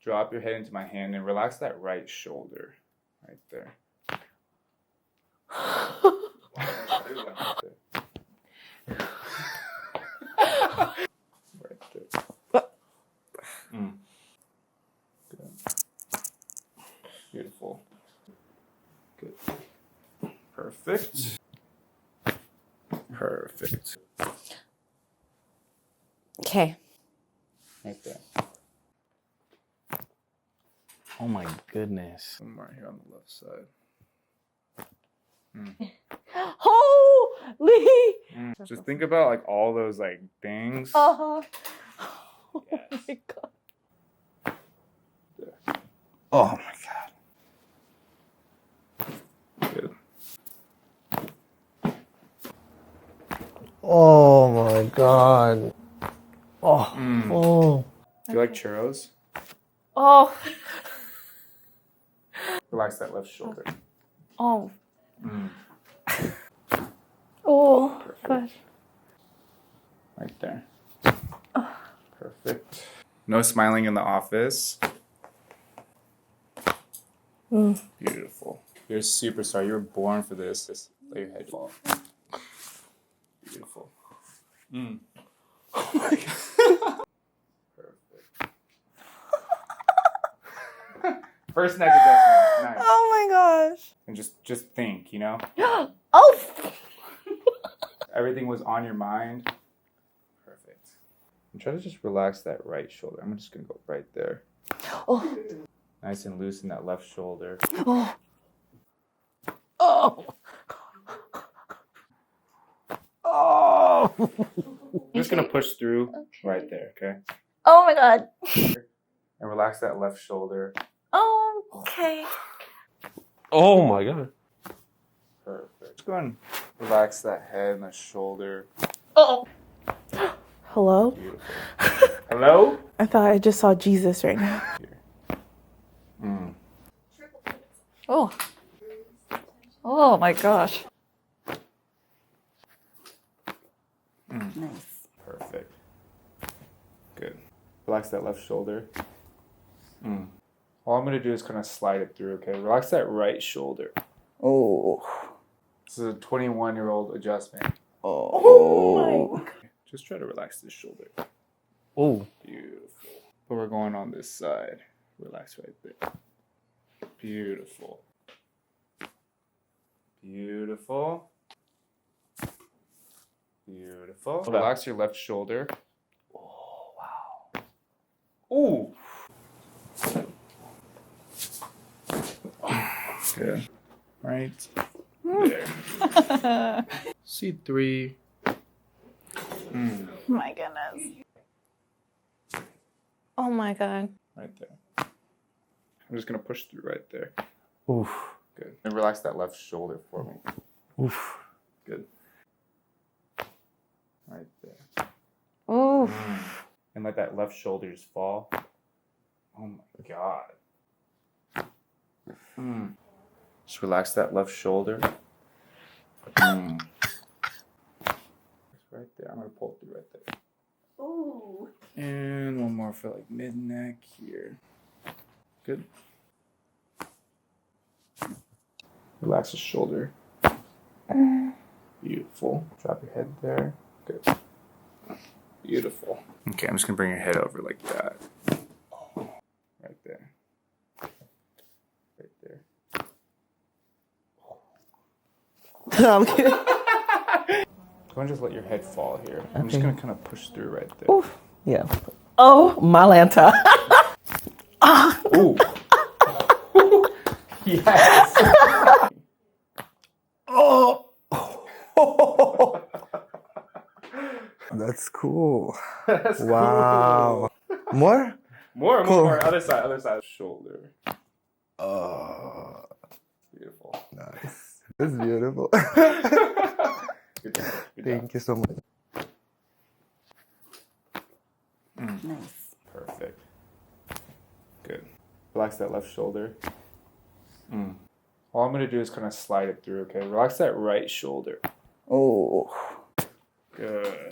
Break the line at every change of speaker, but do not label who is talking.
Drop your head into my hand and relax that right shoulder. Right there. Right there. Good. Beautiful. Good. Perfect. Perfect.
Okay.
Right there.
Oh my goodness.
One more here on the left side.
Holy!
Just think about like all those like things.
Oh
Yes.
my god.
There.
Oh my god.
Good.
Oh my god. Oh. Oh.
Do you like churros?
Oh.
Relax that left shoulder.
Oh. Oh. Gosh.
Right there. Perfect. No smiling in the office. Beautiful. You're a superstar. You were born for this. Just let your head fall. Beautiful. Oh my god. Perfect. First neck adjustment. Nice.
Oh my gosh.
And just think, you know?
Oh.
Everything was on your mind. Perfect. And try to just relax that right shoulder. I'm just gonna go right there.
Oh.
Nice and loose in that left shoulder.
Oh. Oh.
Oh.
I'm just gonna push through right there, okay?
Oh my god.
And relax that left shoulder.
Oh. Okay.
Oh my god.
Perfect. Just go ahead and relax that head and the shoulder.
Oh. Hello?
Beautiful. Hello?
I thought I just saw Jesus right now.
Here.
Oh. Oh my gosh. Nice.
Perfect. Good. Relax that left shoulder. All I'm going to do is kind of slide it through, okay? Relax that right shoulder.
Oh.
This is a 21-year-old adjustment.
Oh my.
Just try to relax this shoulder.
Oh.
Beautiful. But we're going on this side. Relax right there. Beautiful. Beautiful. Beautiful. Relax your left shoulder.
Oh wow.
Ooh. Good. Right there. C3.
My goodness. Oh my god.
Right there. I'm just going to push through right there.
Oof.
Good. And relax that left shoulder for me.
Oof.
Good. Right there.
Oh.
And let that left shoulder just fall. Oh my god. Just relax that left shoulder. It's right there. I'm going to pull it through right there.
Ooh.
And one more for like mid-neck here. Good. Relax the shoulder. Beautiful. Drop your head there. Good. Beautiful. Okay, I'm just gonna bring your head over like that. Right there. Right there.
I'm kidding.
Go ahead and just let your head fall here. I'm just
Okay.
gonna kind of push through right there.
Oof. Yeah. Oh, Malanta.
Ooh. Yes.
Oh. That's cool.
That's
Wow. More?
More,
Cool.
more. Other side. Shoulder. Beautiful.
Nice. That's beautiful.
Good job. Good job.
Thank you so much.
Nice.
Perfect. Good. Relax that left shoulder. All I'm going to do is kind of slide it through, okay? Relax that right shoulder.
Oh.
Good.